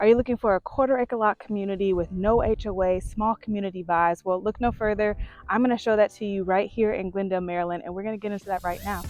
Are you looking for a quarter-acre lot community with no HOA, small community vibes? Well, look no further. I'm going to show that to you right here in Glendale, Maryland, and we're going to get into that right now.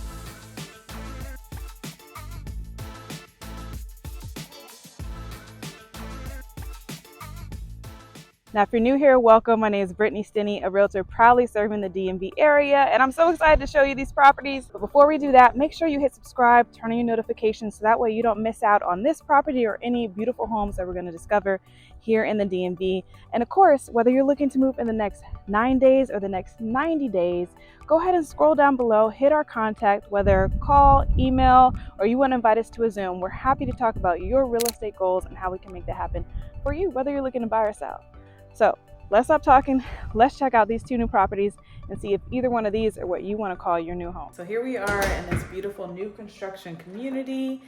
Now, if you're new here, welcome. My name is Brittany Stinney, a realtor proudly serving the DMV area, and I'm so excited to show you these properties. But before we do that, make sure you hit subscribe, turn on your notifications, so that way you don't miss out on this property or any beautiful homes that we're going to discover here in the DMV. And of course, whether you're looking to move in the next 9 days or the next 90 days, go ahead and scroll down below, hit our contact, whether call, email, or you want to invite us to a Zoom. We're happy to talk about your real estate goals and how we can make that happen for you, whether you're looking to buy or sell. So let's stop talking. Let's check out these two new properties and see if either one of these are what you want to call your new home. So here we are in this beautiful new construction community.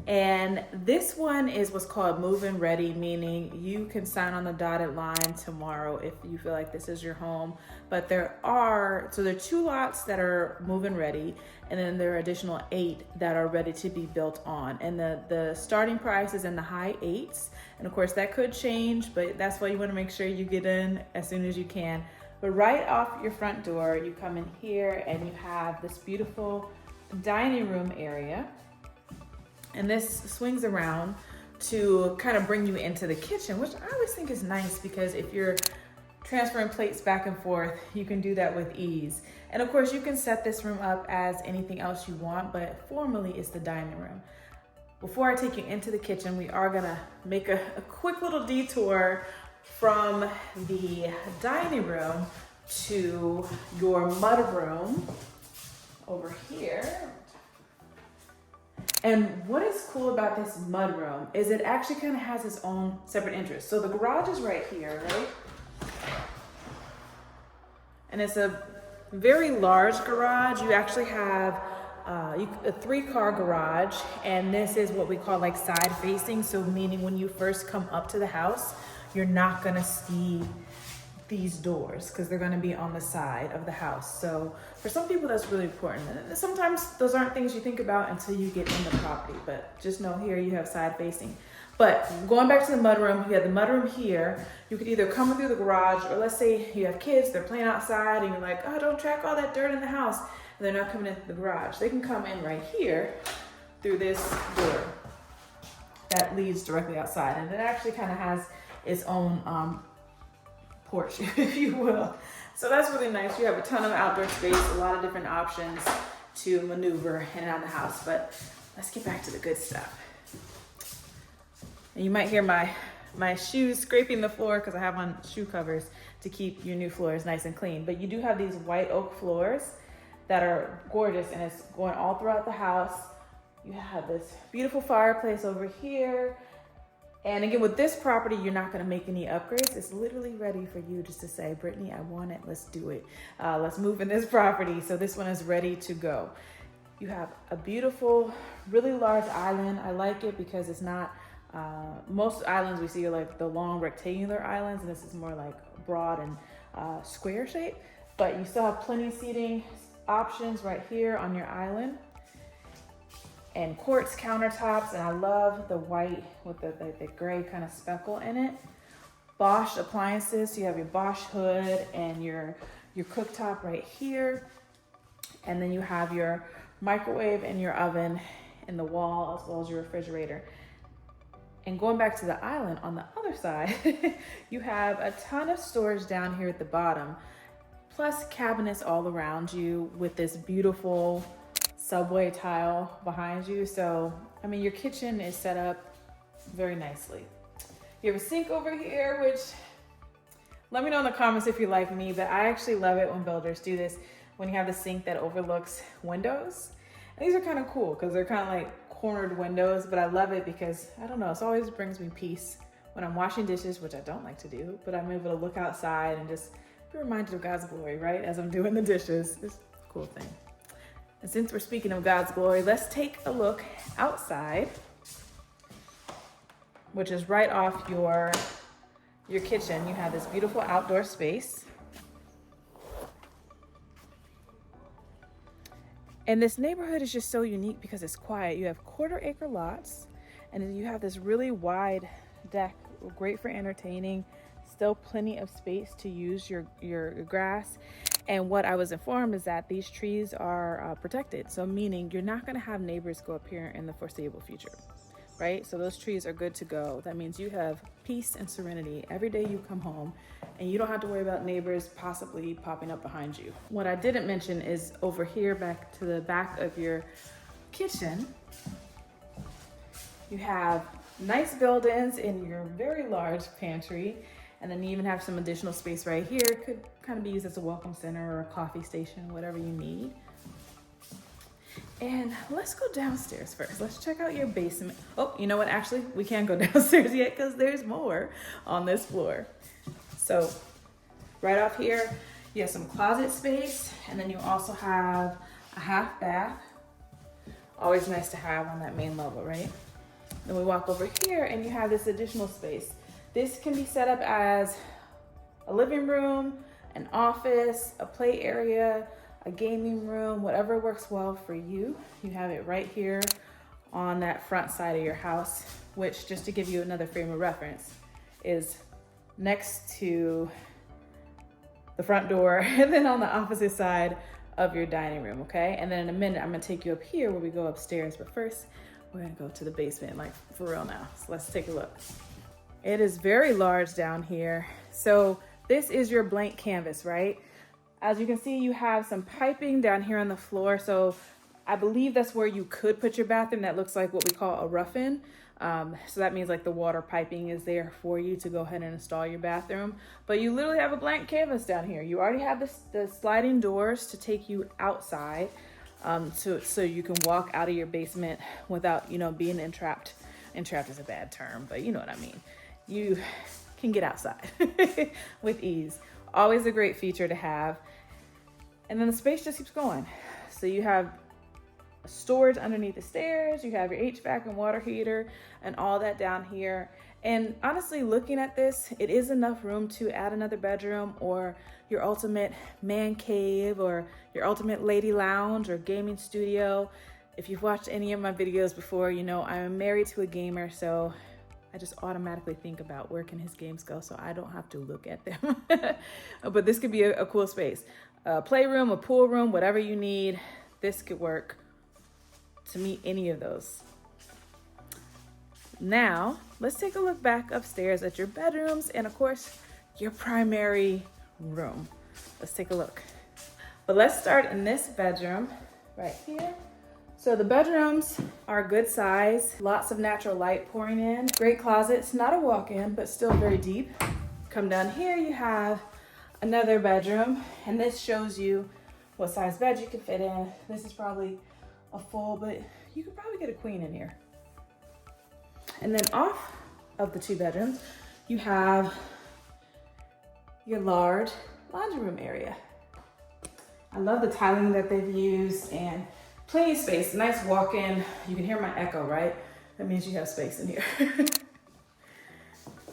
And this one is what's called move-in ready, meaning you can sign on the dotted line tomorrow if you feel like this is your home. But there are 2 lots that are move-in ready, and then there are additional 8 that are ready to be built on. And the starting price is in the high 8s. And of course that could change, but that's why you want to make sure you get in as soon as you can. But right off your front door, you come in here and you have this beautiful dining room area. And this swings around to kind of bring you into the kitchen, which I always think is nice because if you're transferring plates back and forth, you can do that with ease. And of course, you can set this room up as anything else you want, but formally it's the dining room. Before I take you into the kitchen, we are gonna make a quick little detour from the dining room to your mudroom over here. And what is cool about this mudroom is it actually kind of has its own separate entrance. So the garage is right here, right? And it's a very large garage. You actually have a 3-car garage, and this is what we call like side facing. So meaning when you first come up to the house, you're not gonna see these doors because they're going to be on the side of the house. So for some people that's really important, and sometimes those aren't things you think about until you get in the property, but just know here you have side facing. But going back to the mudroom, you have the mudroom here. You could either come through the garage, or let's say you have kids, they're playing outside and you're like, oh, don't track all that dirt in the house, and they're not coming into the garage. They can come in right here through this door that leads directly outside, and it actually kind of has its own porch, if you will. So that's really nice. You have a ton of outdoor space, a lot of different options to maneuver in and out of the house. But let's get back to the good stuff. And you might hear my shoes scraping the floor because I have on shoe covers to keep your new floors nice and clean. But you do have these white oak floors that are gorgeous, and it's going all throughout the house. You have this beautiful fireplace over here. And again, with this property, you're not gonna make any upgrades. It's literally ready for you just to say, Brittany, I want it, let's do it. Let's move in this property. So this one is ready to go. You have a beautiful, really large island. I like it because it's not, most islands we see are like the long rectangular islands, and this is more like broad and square shape. But you still have plenty of seating options right here on your island. And quartz countertops, and I love the white with the gray kind of speckle in it. Bosch appliances, so you have your Bosch hood and your cooktop right here. And then you have your microwave and your oven in the wall, as well as your refrigerator. And going back to the island on the other side, you have a ton of storage down here at the bottom, plus cabinets all around you with this beautiful subway tile behind you. So, I mean, your kitchen is set up very nicely. You have a sink over here, which, let me know in the comments if you're like me, but I actually love it when builders do this, when you have the sink that overlooks windows. And these are kind of cool because they're kind of like cornered windows, but I love it because, I don't know, it always brings me peace when I'm washing dishes, which I don't like to do, but I'm able to look outside and just be reminded of God's glory, right? As I'm doing the dishes. It's a cool thing. And since we're speaking of God's glory, let's take a look outside, which is right off your kitchen. You have this beautiful outdoor space. And this neighborhood is just so unique because it's quiet. You have quarter-acre lots, and then you have this really wide deck, great for entertaining, still plenty of space to use your grass. And what I was informed is that these trees are protected. So meaning you're not gonna have neighbors go up here in the foreseeable future, right? So those trees are good to go. That means you have peace and serenity every day you come home, and you don't have to worry about neighbors possibly popping up behind you. What I didn't mention is over here, back to the back of your kitchen, you have nice build-ins in your very large pantry. And then you even have some additional space right here. Could kind of be used as a welcome center or a coffee station, whatever you need. And let's go downstairs first. Let's check out your basement. Oh, you know what? Actually, we can't go downstairs yet because there's more on this floor. So right off here, you have some closet space, and then you also have a half bath. Always nice to have on that main level, right? Then we walk over here and you have this additional space. This can be set up as a living room, an office, a play area, a gaming room, whatever works well for you. You have it right here on that front side of your house, which, just to give you another frame of reference, is next to the front door and then on the opposite side of your dining room, okay? And then in a minute, I'm gonna take you up here where we go upstairs, but first, we're gonna go to the basement, like for real now. So let's take a look. It is very large down here. So this is your blank canvas, right? As you can see, you have some piping down here on the floor. So I believe that's where you could put your bathroom. That looks like what we call a rough-in. So that means like the water piping is there for you to go ahead and install your bathroom. But you literally have a blank canvas down here. You already have the sliding doors to take you outside, so you can walk out of your basement without, being entrapped. Entrapped is a bad term, but you know what I mean. You can get outside with ease. Always a great feature to have. And then the space just keeps going. So you have storage underneath the stairs, you have your HVAC and water heater and all that down here. And honestly, looking at this, it is enough room to add another bedroom or your ultimate man cave or your ultimate lady lounge or gaming studio. If you've watched any of my videos before, you know I'm married to a gamer, so I just automatically think about where can his games go so I don't have to look at them. But this could be a cool space. A playroom, a pool room, whatever you need, this could work to meet any of those. Now, let's take a look back upstairs at your bedrooms and of course, your primary room. Let's take a look. But let's start in this bedroom right here. So the bedrooms are good size, lots of natural light pouring in, great closets, not a walk-in, but still very deep. Come down here, you have another bedroom, and this shows you what size bed you can fit in. This is probably a full, but you could probably get a queen in here. And then off of the two bedrooms, you have your large laundry room area. I love the tiling that they've used and plenty of space, nice walk-in. You can hear my echo, right? That means you have space in here.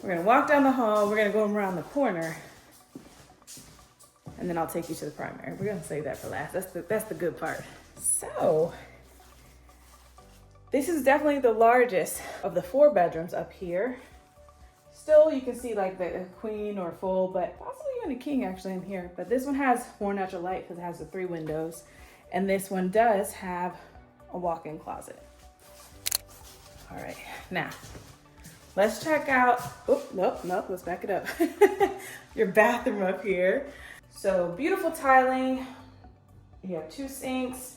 We're gonna walk down the hall, we're gonna go around the corner, and then I'll take you to the primary. We're gonna save that for last. That's the good part. So, this is definitely the largest of the 4 bedrooms up here. Still, you can see like the queen or full, but possibly even a king actually in here. But this one has more natural light because it has the 3 windows. And this one does have a walk-in closet. All right, now let's check out, oh, nope, let's back it up. Your bathroom up here. So beautiful tiling. You have 2 sinks,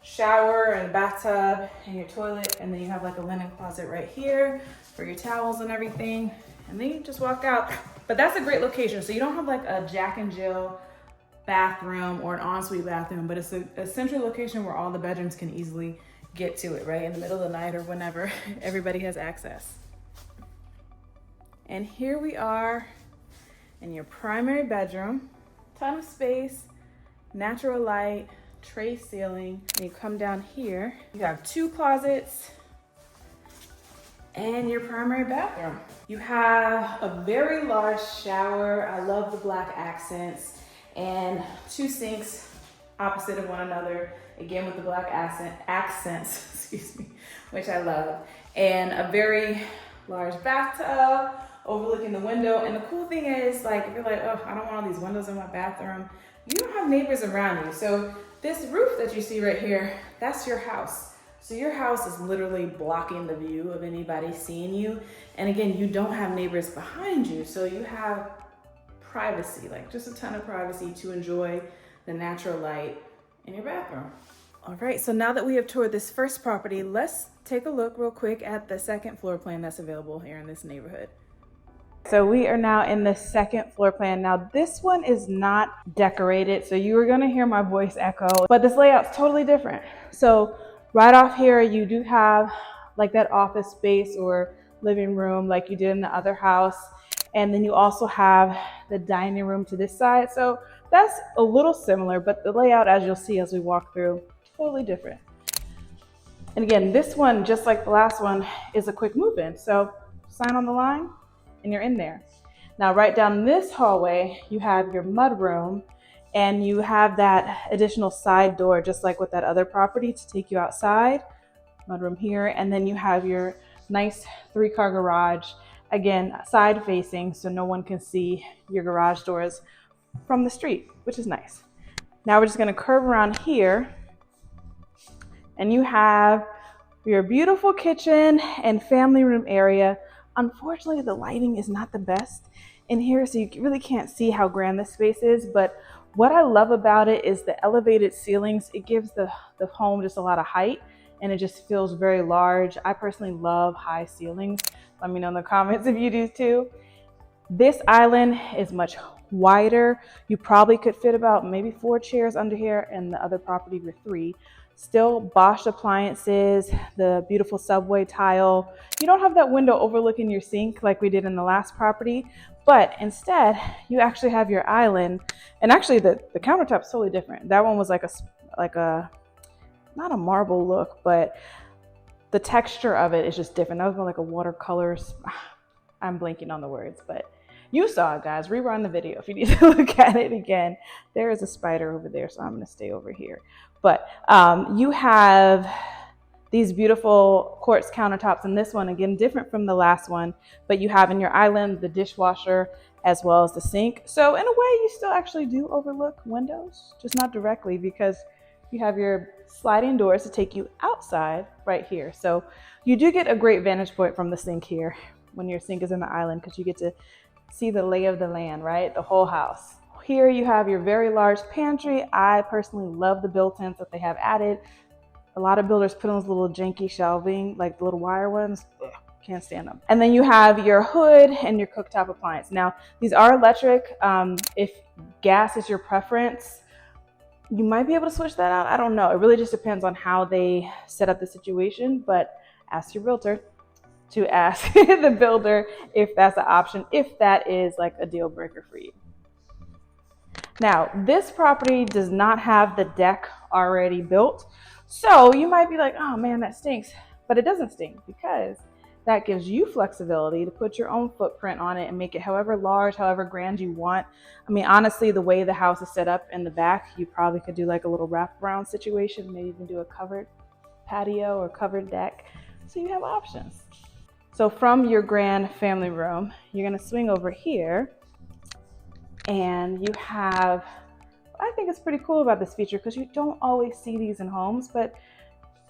shower and a bathtub and your toilet. And then you have like a linen closet right here for your towels and everything. And then you just walk out. But that's a great location. So you don't have like a Jack and Jill bathroom or an ensuite bathroom, but it's a central location where all the bedrooms can easily get to it, right? In the middle of the night or whenever everybody has access. And here we are in your primary bedroom. Ton of space, natural light, tray ceiling. And you come down here, you have 2 closets and your primary bathroom. You have a very large shower. I love the black accents. And 2 sinks opposite of one another, again with the black accents, excuse me, which I love. And a very large bathtub overlooking the window. And the cool thing is, like, if you're like, oh, I don't want all these windows in my bathroom, you don't have neighbors around you. So this roof that you see right here, that's your house. So your house is literally blocking the view of anybody seeing you. And again, you don't have neighbors behind you. So you have privacy, like just a ton of privacy to enjoy the natural light in your bathroom. All right, so now that we have toured this first property, let's take a look real quick at the second floor plan that's available here in this neighborhood. So we are now in the second floor plan. Now this one is not decorated, so you are gonna hear my voice echo, but this layout's totally different. So right off here, you do have like that office space or living room like you did in the other house. And then you also have the dining room to this side. So that's a little similar, but the layout, as you'll see as we walk through, totally different. And again, this one, just like the last one, is a quick move-in. So sign on the line and you're in there. Now, right down this hallway, you have your mudroom, and you have that additional side door, just like with that other property, to take you outside. Mudroom here, and then you have your nice 3-car garage, again, side facing, so no one can see your garage doors from the street, which is nice. Now we're just gonna curve around here, and you have your beautiful kitchen and family room area. Unfortunately, the lighting is not the best in here, so you really can't see how grand this space is, but what I love about it is the elevated ceilings. It gives the home just a lot of height, and it just feels very large. I personally love high ceilings. Let me know in the comments if you do too. This island is much wider. You probably could fit about maybe 4 chairs under here, and the other property were 3. Still Bosch appliances, the beautiful subway tile. You don't have that window overlooking your sink like we did in the last property, but instead you actually have your island. And actually the countertop's totally different. That one was like a not a marble look, but the texture of it is just different. That was more like a watercolor. I'm blanking on the words, but you saw it, guys. Rerun the video if you need to look at it again. There is a spider over there, so I'm going to stay over here. But you have these beautiful quartz countertops, and this one, again, different from the last one, but you have in your island the dishwasher as well as the sink. So in a way, you still actually do overlook windows, just not directly, because you have your sliding doors to take you outside right here. So you do get a great vantage point from the sink here when your sink is in the island, because you get to see the lay of the land, right? The whole house. Here you have your very large pantry. I personally love the built-ins that they have added. A lot of builders put on those little janky shelving, like the little wire ones. Ugh, can't stand them. And then you have your hood and your cooktop appliance. Now, these are electric. If gas is your preference, you might be able to switch that out. I don't know. It really just depends on how they set up the situation, but ask your realtor to ask the builder if that's an option, if that is like a deal breaker for you. Now, this property does not have the deck already built. So you might be like, oh man, that stinks. But it doesn't stink, because that gives you flexibility to put your own footprint on it and make it however large, however grand you want. I mean, honestly, the way the house is set up in the back, you probably could do like a little wraparound situation, maybe even do a covered patio or covered deck. So you have options. So from your grand family room, you're gonna swing over here, and you have, I think it's pretty cool about this feature, because you don't always see these in homes, but,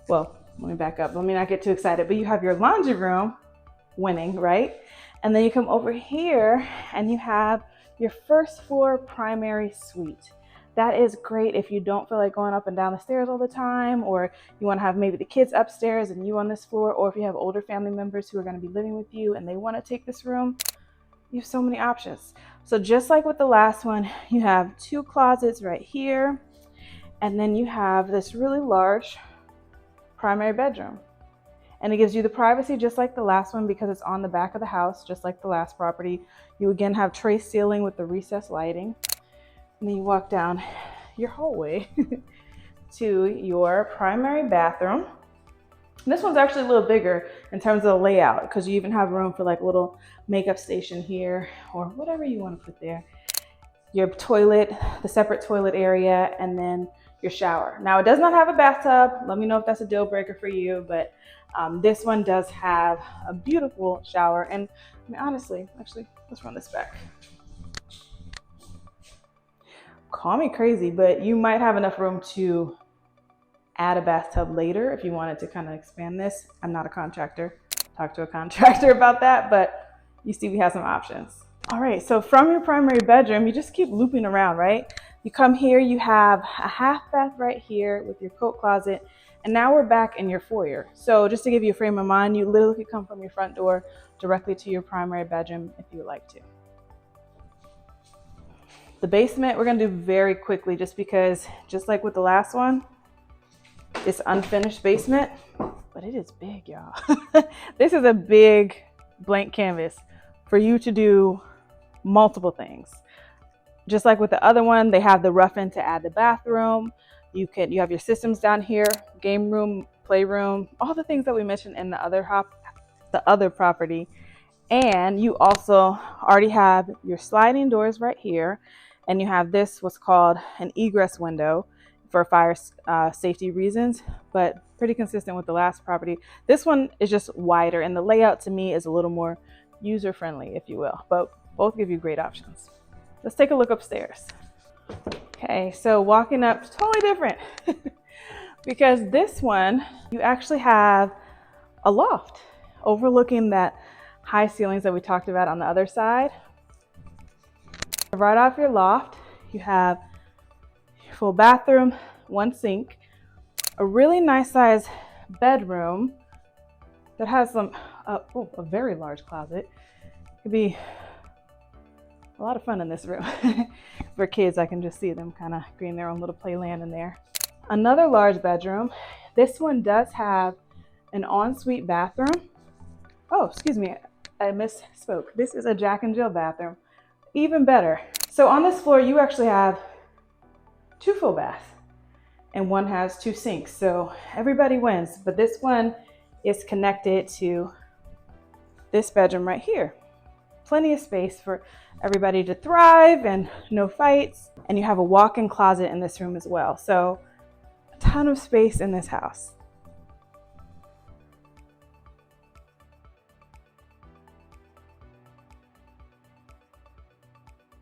well, let me back up. Let me not get too excited, but you have your laundry room, winning, right? And then you come over here and you have your first floor primary suite. That is great if you don't feel like going up and down the stairs all the time, or you want to have maybe the kids upstairs and you on this floor, or if you have older family members who are going to be living with you and they want to take this room. You have so many options. So just like with the last one, you have 2 closets right here, and then you have this really large primary bedroom. And it gives you the privacy just like the last one, because it's on the back of the house, just like the last property. You again have tray ceiling with the recessed lighting. And then you walk down your hallway to your primary bathroom. And this one's actually a little bigger in terms of the layout, because you even have room for like a little makeup station here, or whatever you want to put there. Your toilet, the separate toilet area, and then your shower. Now it does not have a bathtub. Let me know if that's a deal breaker for you, but this one does have a beautiful shower. And I mean, honestly, actually, let's run this back. Call me crazy, but you might have enough room to add a bathtub later if you wanted to kind of expand this. I'm not a contractor. Talk to a contractor about that, but you see we have some options. All right, so from your primary bedroom, you just keep looping around, right? You come here, you have a half bath right here with your coat closet, and now we're back in your foyer. So just to give you a frame of mind, you literally could come from your front door directly to your primary bedroom if you would like to. The basement, we're gonna do very quickly just because, just like with the last one, it's unfinished basement, but it is big, y'all. This is a big blank canvas for you to do multiple things. Just like with the other one, they have the rough-in to add the bathroom. You have your systems down here, game room, playroom, all the things that we mentioned in the other property. And you also already have your sliding doors right here, and you have this, what's called an egress window for fire safety reasons, but pretty consistent with the last property. This one is just wider, and the layout to me is a little more user-friendly, if you will, but both give you great options. Let's take a look upstairs. Okay, so walking up, totally different because this one, you actually have a loft overlooking that high ceilings that we talked about on the other side. Right off your loft, you have your full bathroom, one sink, a really nice size bedroom that has some, a very large closet. Could be a lot of fun in this room. For kids, I can just see them kind of creating their own little playland in there. Another large bedroom. This one does have an ensuite bathroom. Oh, excuse me, I misspoke. This is a Jack and Jill bathroom. Even better. So on this floor, you actually have 2 full baths and one has 2 sinks. So everybody wins, but this one is connected to this bedroom right here. Plenty of space for everybody to thrive and no fights. And you have a walk-in closet in this room as well. So a ton of space in this house.